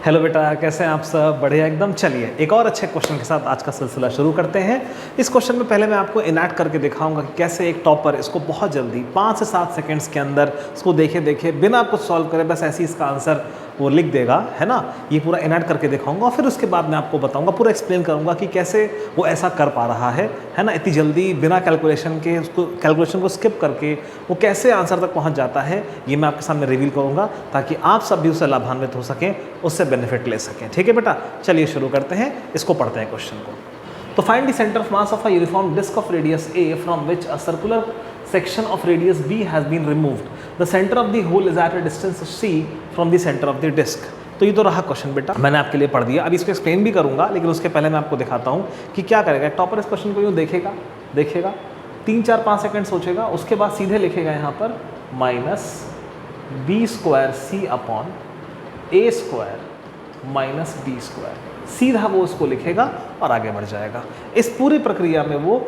Hello बेटा, कैसे हैं आप सब? बढ़िया एकदम। चलिए एक और अच्छे क्वेश्चन के साथ आज का सिलसिला शुरू करते हैं। इस क्वेश्चन में पहले मैं आपको इनैक्ट करके दिखाऊंगा कि कैसे एक टॉपर इसको बहुत जल्दी 5 से 7 सेकंड्स के अंदर इसको देखे बिना कुछ सॉल्व करे बस ऐसे ही इसका आंसर वो लिख देगा, है ना। ये पूरा इनैक्ट करके दिखाऊंगा और फिर उसके बाद मैं आपको बताऊंगा, पूरा एक्सप्लेन करूंगा कि कैसे वो ऐसा कर पा रहा है ना, इतनी जल्दी बिना कैलकुलेशन के, उसको कैलकुलेशन को स्किप करके वो कैसे आंसर तक पहुंच जाता है। ये मैं आपके सामने रिवील करूंगा ताकि आप सब भी उससे लाभान्वित हो सकें, उससे बेनिफिट ले सकें। ठीक है बेटा, चलिए शुरू करते हैं, इसको पढ़ते हैं क्वेश्चन को। तो find the centre of mass of a uniform disc of radius a from which a circular section of radius b has been removed. The center of the hole is at a distance c from the center of the disk. तो ये तो रहा question बेटा, मैंने आपके लिए पढ़ दिया। अब इसको एक्सप्लेन भी करूंगा, लेकिन उसके पहले मैं आपको दिखाता हूँ कि क्या करेगा। टॉपर इस क्वेश्चन को यूँ देखेगा 3-4-5 सेकंड सोचेगा, उसके बाद सीधे लिखेगा यहाँ पर माइनस बी स्क्वायर सी अपॉन ए स्क्वायर माइनस बी स्क्वायर। सीधा वो उसको लिखेगा और आगे बढ़ जाएगा। इस पूरी प्रक्रिया में वो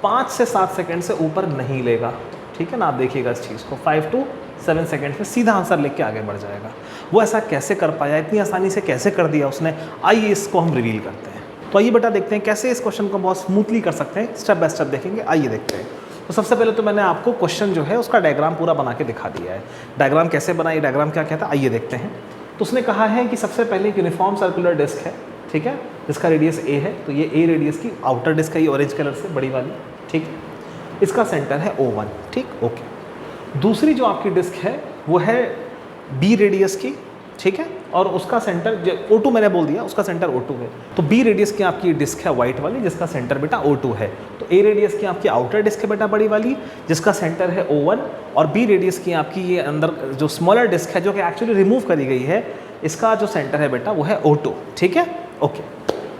5 से 7 सेकंड से ऊपर नहीं लेगा। ठीक है ना, आप देखिएगा इस चीज़ को 5 to 7 सेकंड में सीधा आंसर लिख के आगे बढ़ जाएगा। वो ऐसा कैसे कर पाया, इतनी आसानी से कैसे कर दिया उसने, आइए इसको हम रिवील करते हैं। तो आइए बेटा देखते हैं कैसे इस क्वेश्चन को बहुत स्मूथली कर सकते हैं। स्टेप बाय स्टेप देखेंगे, आइए देखते हैं। तो सबसे पहले तो मैंने आपको क्वेश्चन जो है उसका डायग्राम पूरा बना के दिखा दिया है। डायग्राम कैसे बना, ये डायग्राम क्या कहता है, आइए देखते हैं। तो उसने कहा है कि सबसे पहले एक यूनिफॉर्म सर्कुलर डिस्क है, ठीक है, जिसका रेडियस ए है। तो ये ए रेडियस की आउटर डिस्क है, ये ऑरेंज कलर से बड़ी वाली, ठीक है। इसका सेंटर है O1, ठीक, ओके। दूसरी जो आपकी डिस्क है वो है बी रेडियस की, ठीक है, और उसका सेंटर O2 मैंने बोल दिया, उसका सेंटर O2 है। तो बी रेडियस की आपकी डिस्क है वाइट वाली, जिसका सेंटर बेटा O2 है। तो ए रेडियस की आपकी आउटर डिस्क है बेटा बड़ी वाली, जिसका सेंटर है O1, और बी रेडियस की आपकी ये अंदर जो स्मॉलर डिस्क है, जो कि एक्चुअली रिमूव करी गई है, इसका जो सेंटर है बेटा वो है O2, ठीक है, ओके।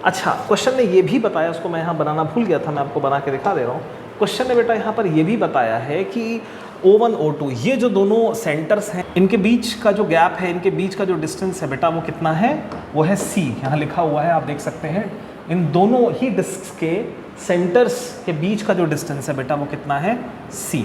अच्छा, क्वेश्चन ने ये भी बताया, उसको मैं यहाँ बनाना भूल गया था, मैं आपको बना के दिखा दे रहा हूँ। क्वेश्चन ने बेटा यहाँ पर ये भी बताया है कि O1 O2 ये जो दोनों सेंटर्स हैं, इनके बीच का जो गैप है, इनके बीच का जो डिस्टेंस है बेटा वो कितना है, वो है C। यहाँ लिखा हुआ है, आप देख सकते हैं। इन दोनों ही डिस्क के सेंटर्स के बीच का जो डिस्टेंस है बेटा वो कितना है, C।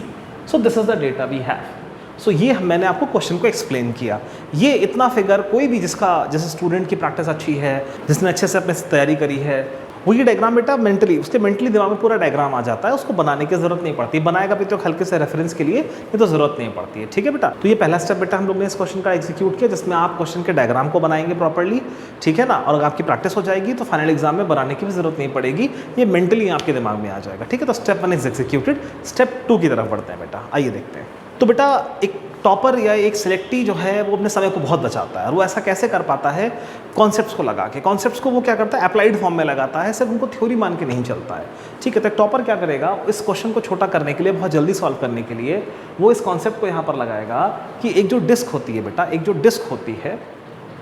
So this is the data we have. So ये मैंने आपको क्वेश्चन को एक्सप्लेन किया। ये इतना फिगर कोई भी जिसका जैसे स्टूडेंट की प्रैक्टिस अच्छी है, जिसने अच्छे से अपने तैयारी करी है, वो ये डायग्राम बेटा मेंटली, उसके मेंटली दिमाग में पूरा डायग्राम आ जाता है, उसको बनाने की जरूरत नहीं पड़ती। बनाएगा भी तो हल्के से रेफरेंस के लिए, ये तो जरूरत नहीं पड़ती है, ठीक है बेटा। तो ये पहला स्टेप बेटा हम लोग ने इस क्वेश्चन का एग्जीक्यूट किया, जिसमें आप क्वेश्चन के डायग्राम को बनाएंगे प्रॉपर्ली, ठीक है ना। और अगर आपकी प्रैक्टिस हो जाएगी तो फाइनल एग्जाम में बनाने की भी जरूरत नहीं पड़ेगी, ये मेंटली आपके दिमाग में आ जाएगा, ठीक है। तो स्टेप 1 इज एग्जीक्यूटेड। स्टेप 2 की तरफ बढ़ते हैं बेटा, आइए देखते हैं। तो बेटा एक टॉपर या एक सिलेक्टी जो है वो अपने समय को बहुत बचाता है, और वो ऐसा कैसे कर पाता है, कॉन्सेप्ट्स को लगा के। कॉन्सेप्ट्स को वो क्या करता है, अप्लाइड फॉर्म में लगाता है, सिर्फ उनको थ्योरी मान के नहीं चलता है, ठीक है। तो टॉपर क्या करेगा, इस क्वेश्चन को छोटा करने के लिए, बहुत जल्दी सॉल्व करने के लिए, वो इस कॉन्सेप्ट को यहाँ पर लगाएगा कि एक जो डिस्क होती है बेटा, एक जो डिस्क होती है,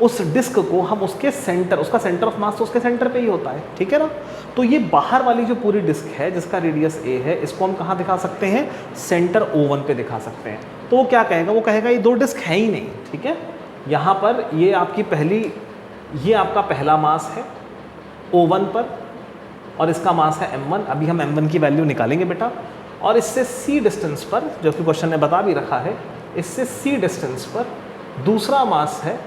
उस डिस्क को हम उसके सेंटर, उसका सेंटर ऑफ मास तो उसके सेंटर पे ही होता है, ठीक है ना। तो ये बाहर वाली जो पूरी डिस्क है जिसका रेडियस a है, इसको हम कहाँ दिखा सकते हैं, सेंटर O1 पे दिखा सकते हैं। तो वो क्या कहेगा, वो कहेगा ये दो डिस्क है ही नहीं, ठीक है। यहाँ पर ये आपकी पहली, ये आपका पहला मास है O1 पर, और इसका मास है M1। अभी हम M1 की वैल्यू निकालेंगे बेटा। और इससे C डिस्टेंस पर, जो कि क्वेश्चन ने बता भी रखा है, इससे C डिस्टेंस पर दूसरा मास है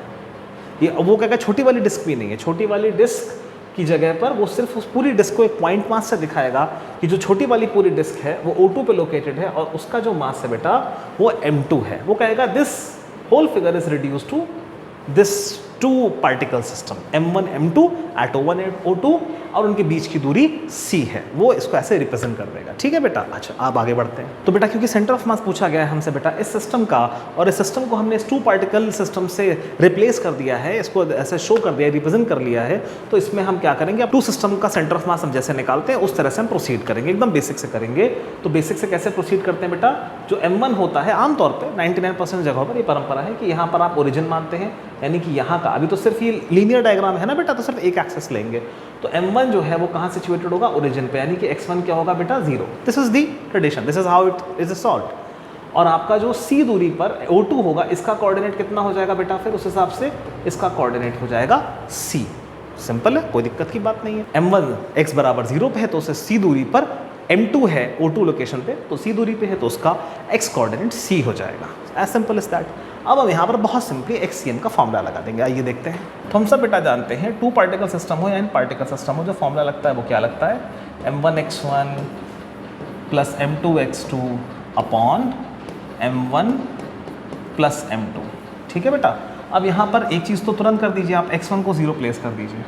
ये। वो कहेगा छोटी वाली डिस्क भी नहीं है, छोटी वाली डिस्क की जगह पर वो सिर्फ उस पूरी डिस्क को एक पॉइंट मास से दिखाएगा कि जो छोटी वाली पूरी डिस्क है वो O2 पे लोकेटेड है, और उसका जो मास है बेटा वो M2 है। वो कहेगा this whole figure is reduce to this two particle system M1 M2 at O1 at O2, और उनके बीच की दूरी C है। वो इसको ऐसे रिप्रेजेंट कर देगा, ठीक है बेटा। अच्छा, आप आगे बढ़ते हैं। तो बेटा क्योंकि सेंटर ऑफ मास पूछा गया है हमसे बेटा इस सिस्टम का, और इस सिस्टम को हमने इस 2 पार्टिकल सिस्टम से रिप्लेस कर दिया है, इसको ऐसे शो कर दिया है, रिप्रेजेंट कर लिया है। तो इसमें हम क्या करेंगे, अब 2 सिस्टम का सेंटर ऑफ मास हम जैसे निकालते हैं उस तरह से हम प्रोसीड करेंगे, एकदम बेसिक से करेंगे। तो बेसिक से कैसे प्रोसीड करते हैं बेटा, जो M1 होता है आमतौर पर 99% जगहों पर ये परंपरा है कि यहाँ पर आप ओरिजिन मानते हैं, यानी कि यहाँ का, अभी तो सिर्फ ये लीनियर डायग्राम है ना बेटा, तो सिर्फ एक एक्सेस लेंगे। तो M1 जो है वो कहाँ सिचुएटेड होगा, ओरिजिन पे, यानी कि x1 क्या होगा बेटा 0। This is the tradition, this is how it is solved. और आपका जो C दूरी पर O2 होगा, इसका कोऑर्डिनेट कितना हो जाएगा बेटा, फिर उस हिसाब से इसका कोऑर्डिनेट हो जाएगा C। सिंपल है, कोई दिक्कत की बात नहीं है। M1 x बराबर 0 पे है, तो उसे C दूरी पर M2 है O2 लोकेशन पे तो C दूरी पे है तो उसका x कोऑर्डिनेट C हो जाएगा। As simple as that. अब हम यहाँ पर बहुत सिंपली XCM का फॉर्मूला लगा देंगे। आइए देखते हैं। तो हम सब बेटा जानते हैं 2 पार्टिकल सिस्टम हो या इन पार्टिकल सिस्टम हो, जो फॉर्मूला लगता है वो क्या लगता है, m1x1 plus m2x2 upon m1 plus m2। ठीक है बेटा। अब यहाँ पर एक चीज़ तो तुरंत कर दीजिए, आप x1 को 0 प्लेस कर दीजिए,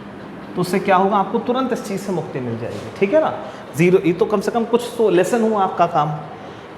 तो उससे क्या होगा, आपको तुरंत इस चीज़ से मुक्ति मिल जाएगी। ठीक है ना, 0, ये तो कम से कम कुछ तो लेसन हुआ आपका काम।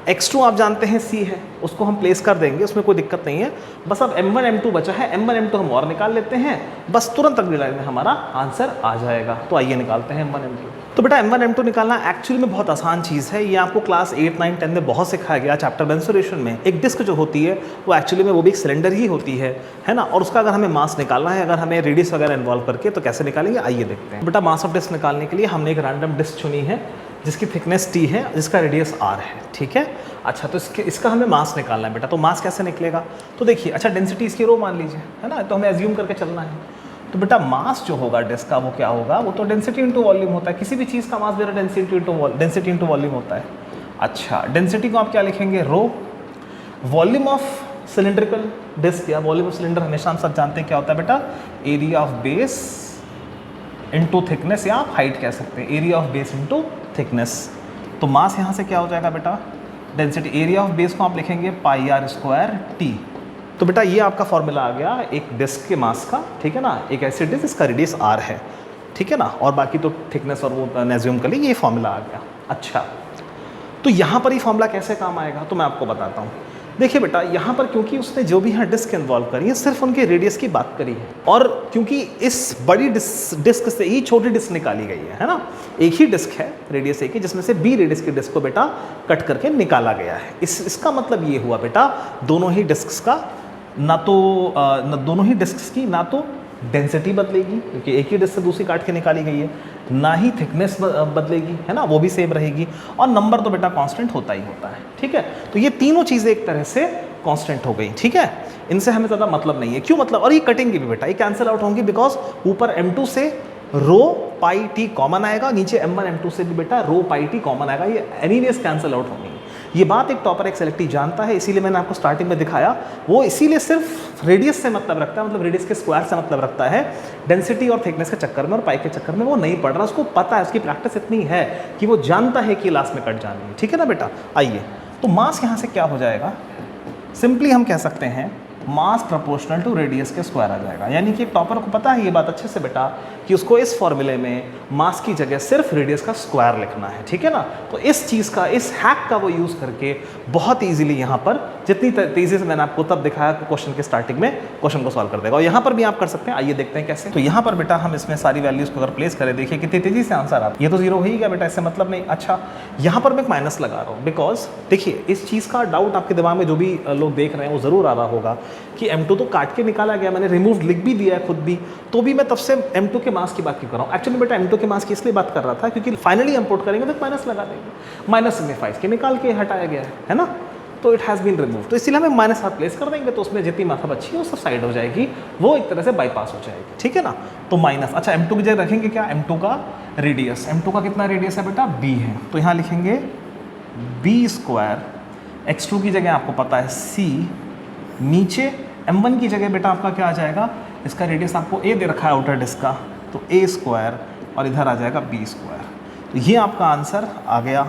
x2 आप जानते हैं C है, उसको हम प्लेस कर देंगे, उसमें कोई दिक्कत नहीं है। बस अब m1 m2 बचा है, m1 m2 हम और निकाल लेते हैं, बस तुरंत अगली लाइन में हमारा आंसर आ जाएगा। तो आइए निकालते हैं m1 m2। तो बेटा m1 m2 निकालना एक्चुअली में बहुत आसान चीज़ है। ये आपको क्लास 8, 9, 10 में बहुत सिखाया गया चैप्टर मेंसुरेशन में। एक डिस्क जो होती है वो एक्चुअली में वो भी एक सिलेंडर ही होती है ना, और उसका अगर हमें मास निकालना है, अगर हमें रेडियस वगैरह इन्वॉल्व करके, तो कैसे निकालेंगे आइए देखते हैं। बेटा मास ऑफ डिस्क निकालने के लिए हमने एक रैंडम डिस्क चुनी है जिसकी थिकनेस t है, जिसका रेडियस r है। ठीक है, अच्छा तो इसका हमें मास निकालना है बेटा। तो मास कैसे निकलेगा, तो देखिए, अच्छा डेंसिटी इसकी रो मान लीजिए, है ना, तो हमें एज्यूम करके चलना है। तो बेटा मास जो होगा डिस्क का वो क्या होगा, वो तो डेंसिटी इंटू वॉल्यूम होता है। किसी भी चीज़ का मास बेटा डेंसिटी इंटू वॉल्यूम होता है। अच्छा डेंसिटी को आप क्या लिखेंगे, रो। वॉल्यूम ऑफ सिलेंड्रिकल डिस्क या वॉल्यूम ऑफ सिलेंडर हमेशा हम सब जानते हैं क्या होता है बेटा, area of base into thickness, या आप हाइट कह सकते हैं, area of base into thickness. तो मास यहाँ से क्या हो जाएगा बेटा, डेंसिटी, एरिया ऑफ बेस को आप लिखेंगे पाई आर स्क्वायर टी। तो बेटा ये आपका फॉर्मूला आ गया एक डिस्क के मास का। ठीक है ना, एक ऐसी डिस्क इसका रेडियस r है। ठीक है ना, और बाकी तो थिकनेस और वो एज्यूम कर ली, ये फॉर्मूला आ गया। अच्छा तो यहाँ पर ये फॉर्मूला कैसे काम आएगा, तो मैं आपको बताता हूँ। देखिए बेटा यहाँ पर क्योंकि उसने जो भी यहाँ डिस्क इन्वॉल्व करी है सिर्फ उनके रेडियस की बात करी है, और क्योंकि इस बड़ी डिस्क से ही छोटी डिस्क निकाली गई है ना, एक ही डिस्क है, रेडियस एक ही, जिसमें से b रेडियस की डिस्क को बेटा कट करके निकाला गया है। इसका मतलब ये हुआ बेटा दोनों ही डिस्क का दोनों ही डिस्क की ना तो डेंसिटी बदलेगी, क्योंकि एक ही डिस्क से दूसरी काट के निकाली गई है, ना ही थिकनेस बदलेगी, है ना, वो भी सेम रहेगी, और नंबर तो बेटा कांस्टेंट होता ही होता है। ठीक है, तो ये तीनों चीज़ें एक तरह से कांस्टेंट हो गई। ठीक है, इनसे हमें ज़्यादा मतलब नहीं है। क्यों मतलब, और ये कटेंगे भी बेटा, ये कैंसिल आउट होंगी, बिकॉज ऊपर m2 से रो पाई टी कॉमन आएगा, नीचे m1 m2 से भी बेटा रो पाई टी कॉमन आएगा, ये एनीवेज कैंसिल आउट होंगी। ये बात एक टॉपर एक सेलेक्टिव जानता है, इसीलिए मैंने आपको स्टार्टिंग में दिखाया। वो इसीलिए सिर्फ रेडियस से मतलब रखता है, मतलब रेडियस के स्क्वायर से मतलब रखता है, डेंसिटी और थिकनेस के चक्कर में और पाई के चक्कर में वो नहीं पढ़ रहा। उसको पता है, उसकी प्रैक्टिस इतनी है कि वो जानता है कि लास्ट में कट जानी है। ठीक है ना बेटा। आइए, तो मास यहाँ से क्या हो जाएगा, सिंपली हम कह सकते हैं मास प्रोपोर्शनल टू रेडियस के स्क्वायर आ जाएगा। यानी कि टॉपर को पता है ये बात अच्छे से बेटा कि उसको इस फॉर्मूले में मास की जगह सिर्फ रेडियस का स्क्वायर लिखना है। ठीक है ना, तो इस चीज़ का, इस हैक का वो यूज़ करके बहुत इजीली यहाँ पर, जितनी तेज़ी से मैंने आपको तब दिखाया क्वेश्चन के स्टार्टिंग में, क्वेश्चन को सॉल्व कर देगा। और यहाँ पर भी आप कर सकते हैं। आइए देखते हैं कैसे। तो यहाँ पर बेटा हम इसमें सारी वैल्यूज़ को अगर प्लेस करें, देखिए कितनी तेज़ी से आंसर आता है। ये तो 0 हो ही गया बेटा, इससे मतलब नहीं। अच्छा यहाँ पर मैं एक माइनस लगा रहा हूँ, बिकॉज देखिए इस चीज़ का डाउट आपके दिमाग में जो भी लोग देख रहे हैं वो ज़रूर आ रहा होगा कि m2 तो काट के निकाला गया, मैंने रिमूव लिख भी दिया है खुद भी, तो भी मैं तब से m2 के मास की बात क्यों कर रहा हूँ। एक्चुअली बेटा m2 के मास की इसलिए बात कर रहा था क्योंकि फाइनली इंपोर्ट करेंगे तो माइनस लगा देंगे। माइनस सिग्निफाइज के निकाल के हटाया गया है ना, तो इट हैज़ बीन रिमूव, तो इसीलिए हमें माइनस हाथ प्लेस कर देंगे, तो उसमें जितनी मात्रा बची है वो सब साइड हो जाएगी, वो एक तरह से बाईपास हो जाएगी। ठीक है ना, तो माइनस, अच्छा m2 की जगह रखेंगे क्या, m2 का रेडियस, m2 का कितना रेडियस है बेटा, b है, तो यहाँ लिखेंगे b स्क्वायर, x2 की जगह आपको पता है c, नीचे m1 की जगह बेटा आपका क्या आ जाएगा, इसका रेडियस आपको a दे रखा है आउटर डिस्क का, तो a स्क्वायर, और इधर आ जाएगा b स्क्वायर। तो ये आपका आंसर आ गया।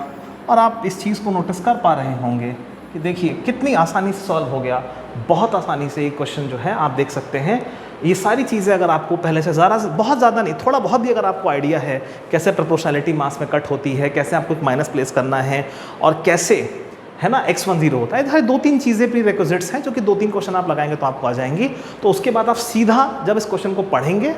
और आप इस चीज़ को नोटिस कर पा रहे होंगे कि देखिए कितनी आसानी से सॉल्व हो गया, बहुत आसानी से ये क्वेश्चन जो है आप देख सकते हैं। ये सारी चीज़ें अगर आपको पहले से बहुत ज़्यादा नहीं, थोड़ा बहुत भी अगर आपको आइडिया है कैसे प्रोपोर्शनैलिटी मास में कट होती है, कैसे आपको एक माइनस प्लेस करना है, और कैसे है ना x1 0 होता है, इधर 2-3 चीज़ें प्री रिक्विजिट्स हैं जो कि 2-3 क्वेश्चन आप लगाएंगे तो आपको आ जाएंगी। तो उसके बाद आप सीधा जब इस क्वेश्चन को पढ़ेंगे,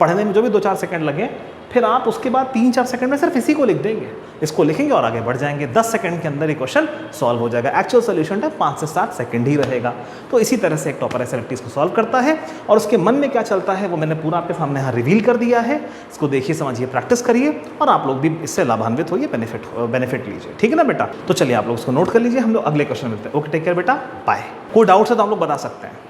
पढ़ने में जो भी 2-4 सेकंड लगे, फिर आप उसके बाद 3-4 सेकंड में सिर्फ इसी को लिख देंगे, इसको लिखेंगे और आगे बढ़ जाएंगे। 10 सेकंड के अंदर ये क्वेश्चन सॉल्व हो जाएगा। एक्चुअल सोल्यूशन टाइम 5 से 7 सेकंड ही रहेगा। तो इसी तरह से एक टॉपर एक्टिविटीज़ को सॉल्व करता है, और उसके मन में क्या चलता है वो मैंने पूरा आपके सामने यहाँ रिवील कर दिया है। इसको देखिए, समझिए, प्रैक्टिस करिए, और आप लोग भी इससे लाभान्वित होइए, बेनिफिट लीजिए। ठीक है ना बेटा, तो चलिए आप लोग इसको नोट कर लीजिए, हम लोग अगले क्वेश्चन मिलते हैं। ओके, टेक केयर बेटा, बाय। कोई डाउट्स है तो आप लोग बता सकते हैं।